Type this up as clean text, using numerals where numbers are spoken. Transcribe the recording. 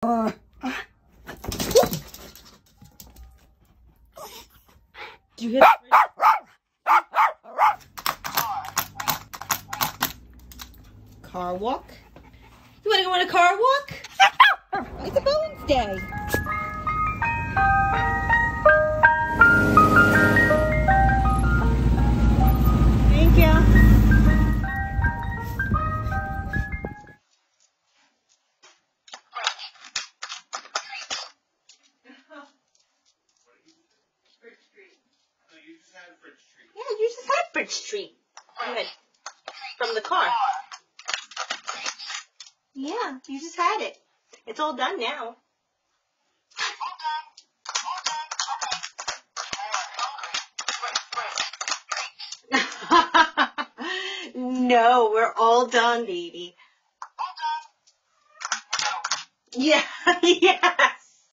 Do you hear car walk? You want to go on a car walk? It's a Bowen's Day. Thank you. Yeah, you just had Bridge Street. From the car. Yeah, you just had it. It's all done now. No, we're all done, baby. Yeah, yes.